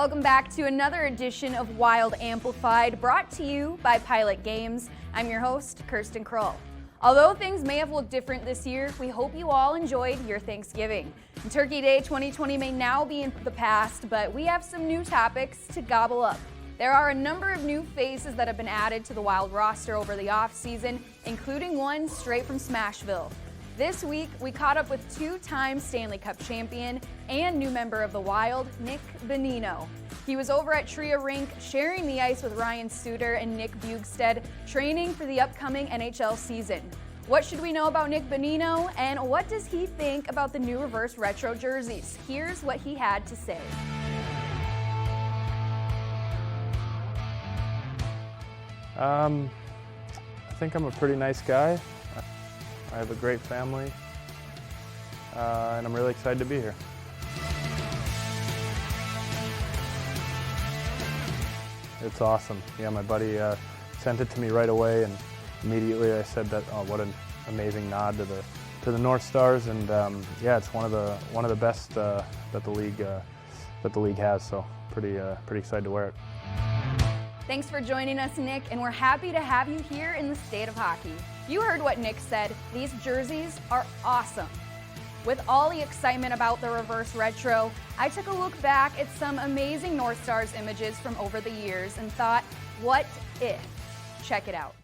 Welcome back to another edition of Wild Amplified, brought to you by Pilot Games. I'm your host, Kirsten Kroll. Although things may have looked different this year, we hope you all enjoyed your Thanksgiving. And Turkey Day 2020 may now be in the past, but we have some new topics to gobble up. There are a number of new faces that have been added to the Wild roster over the offseason, including one straight from Smashville. This week, we caught up with two-time Stanley Cup champion and new member of the Wild, Nick Bonino. He was over at Tria Rink sharing the ice with Ryan Suter and Nick Bugstead, training for the upcoming NHL season. What should we know about Nick Bonino, and what does he think about the new reverse retro jerseys? Here's what he had to say. I think I'm a pretty nice guy. I have a great family, and I'm really excited to be here. It's awesome. Yeah, my buddy sent it to me right away, and immediately I said that, oh, what an amazing nod to the North Stars, and yeah, it's one of the best that the league has. So pretty excited to wear it. Thanks for joining us, Nick, and we're happy to have you here in the state of hockey. You heard what Nick said. These jerseys are awesome. With all the excitement about the reverse retro, I took a look back at some amazing North Stars images from over the years and thought, what if? Check it out.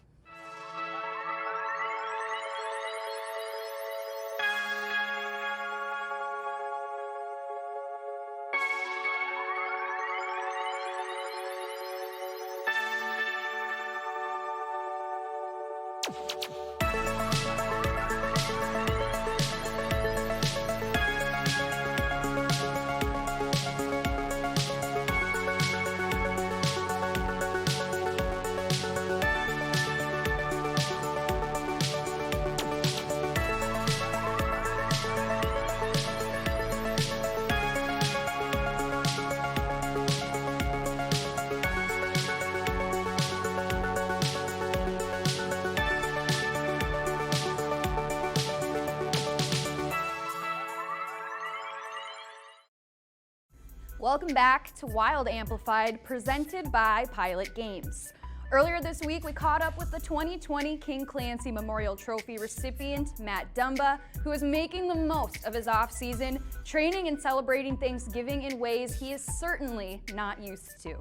Welcome back to Wild Amplified, presented by Pilot Games. Earlier this week, we caught up with the 2020 King Clancy Memorial Trophy recipient, Matt Dumba, who is making the most of his off-season, training and celebrating Thanksgiving in ways he is certainly not used to.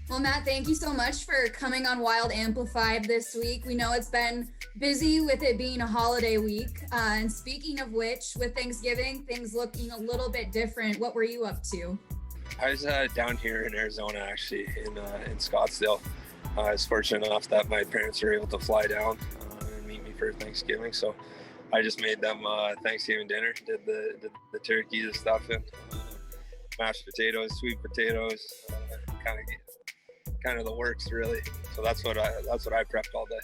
Well, Matt, thank you so much for coming on Wild Amplified this week. We know it's been busy with it being a holiday week. And speaking of which, with Thanksgiving, things looking a little bit different. What were you up to? I was down here in Arizona, actually, in Scottsdale. I was fortunate enough that my parents were able to fly down and meet me for Thanksgiving. So I just made them Thanksgiving dinner, did the turkey, the stuffing, mashed potatoes, sweet potatoes, kind of the works, really. So that's what I prepped all day.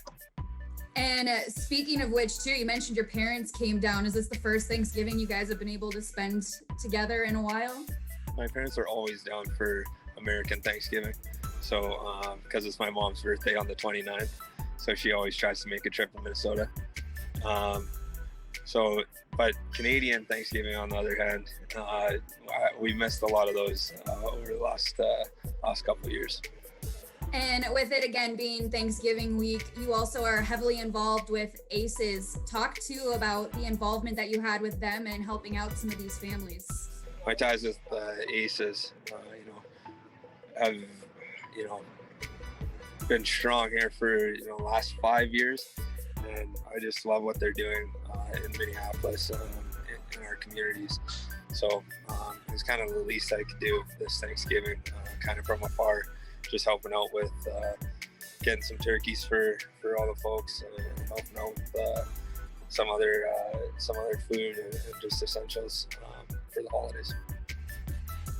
And speaking of which, too, you mentioned your parents came down. Is this the first Thanksgiving you guys have been able to spend together in a while? My parents are always down for American Thanksgiving. So because it's my mom's birthday on the 29th, so she always tries to make a trip to Minnesota. But Canadian Thanksgiving, on the other hand, we missed a lot of those over the last couple of years. And with it again being Thanksgiving week, you also are heavily involved with ACES. Talk too about the involvement that you had with them and helping out some of these families. My ties with ACES, have been strong here for the last 5 years, and I just love what they're doing in Minneapolis, in our communities. So it's kind of the least I could do this Thanksgiving, kind of from afar, just helping out with getting some turkeys for all the folks, and helping out with some other food and just essentials for the holidays.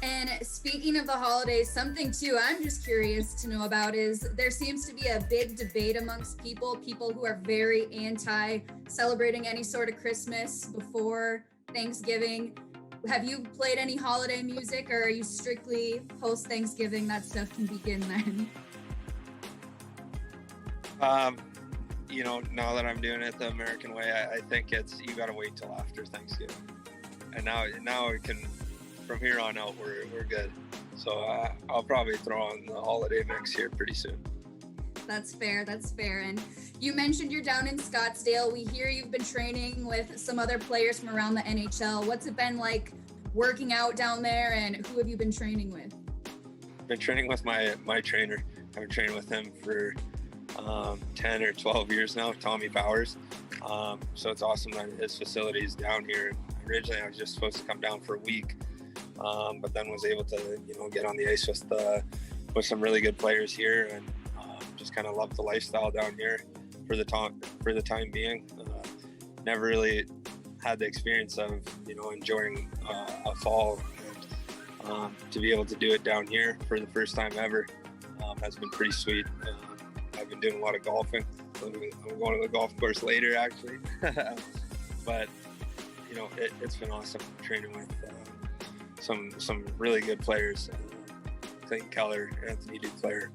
And speaking of the holidays, something too I'm just curious to know about is there seems to be a big debate amongst people who are very anti celebrating any sort of Christmas before Thanksgiving. Have you played any holiday music, or are you strictly post Thanksgiving that stuff can begin then? Now that I'm doing it the American way, I think you got to wait till after Thanksgiving. And now we can, from here on out, we're good. So I'll probably throw on the holiday mix here pretty soon. That's fair. That's fair. And you mentioned you're down in Scottsdale. We hear you've been training with some other players from around the NHL. What's it been like working out down there, and who have you been training with? I've been training with my trainer. I've been training with him for 10 or 12 years now, Tommy Powers. So it's awesome that his facility is down here. Originally, I was just supposed to come down for a week, but then was able to, get on the ice with some really good players here, and just kind of love the lifestyle down here for the time being. Never really had the experience of, enjoying a fall, and to be able to do it down here for the first time ever has been pretty sweet. I've been doing a lot of golfing. I'm going to the golf course later, actually. But, it's been awesome training with some really good players. Clayton Keller, Anthony Duclair,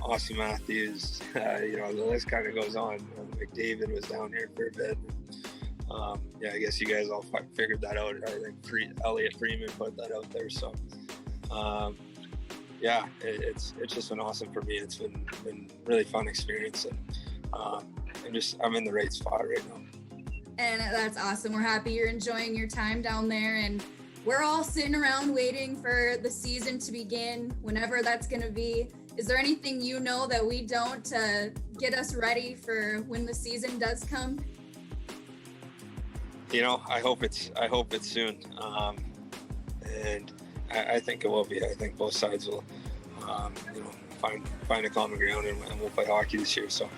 Austin Matthews, the list kind of goes on. McDavid was down here for a bit. I guess you guys all figured that out. I think Elliot Freeman put that out there. So, it's just been awesome for me. It's been really fun experience, and I'm in the right spot right now. And that's awesome. We're happy you're enjoying your time down there, and we're all sitting around waiting for the season to begin, whenever that's going to be. Is there anything that we don't to get us ready for when the season does come? I hope it's soon, and I think it will be. I think both sides will, find a common ground, and we'll play hockey this year. So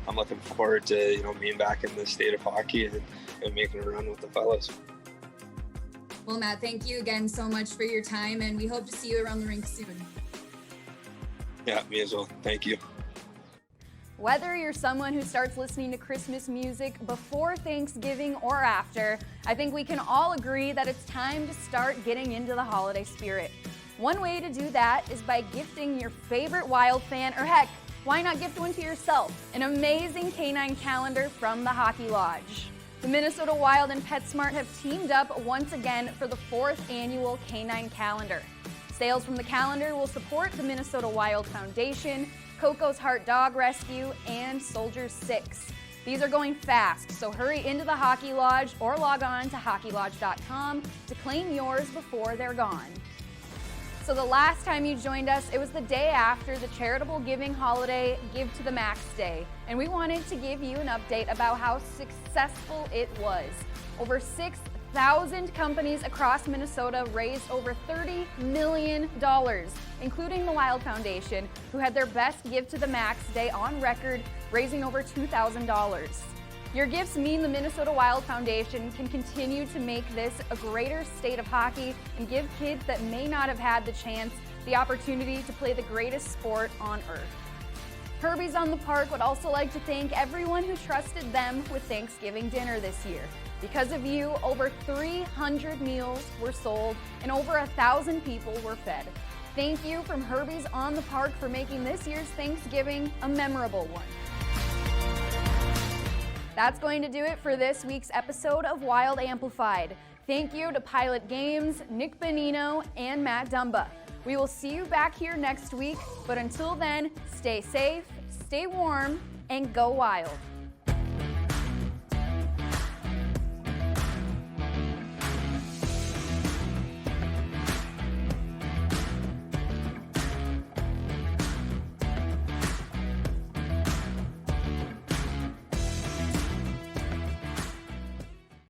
I'm looking forward to being back in the state of hockey and making a run with the fellas. Well, Matt, thank you again so much for your time, and we hope to see you around the rink soon. Yeah, me as well. Thank you. Whether you're someone who starts listening to Christmas music before Thanksgiving or after, I think we can all agree that it's time to start getting into the holiday spirit. One way to do that is by gifting your favorite Wild fan, or heck, why not gift one to yourself? An amazing K9 calendar from the Hockey Lodge. The Minnesota Wild and PetSmart have teamed up once again for the 4th annual K9 calendar. Sales from the calendar will support the Minnesota Wild Foundation, Coco's Heart Dog Rescue, and Soldiers 6. These are going fast, so hurry into the Hockey Lodge or log on to hockeylodge.com to claim yours before they're gone. So the last time you joined us, it was the day after the charitable giving holiday, Give to the Max Day, and we wanted to give you an update about how successful it was. Over 6,000 companies across Minnesota raised over $30 million, including the Wild Foundation, who had their best Give to the Max Day on record, raising over $2,000. Your gifts mean the Minnesota Wild Foundation can continue to make this a greater state of hockey and give kids that may not have had the chance the opportunity to play the greatest sport on earth. Herbie's on the Park would also like to thank everyone who trusted them with Thanksgiving dinner this year. Because of you, over 300 meals were sold and over 1,000 people were fed. Thank you from Herbie's on the Park for making this year's Thanksgiving a memorable one. That's going to do it for this week's episode of Wild Amplified. Thank you to Pilot Games, Nick Bonino, and Matt Dumba. We will see you back here next week, but until then, stay safe, stay warm, and go wild.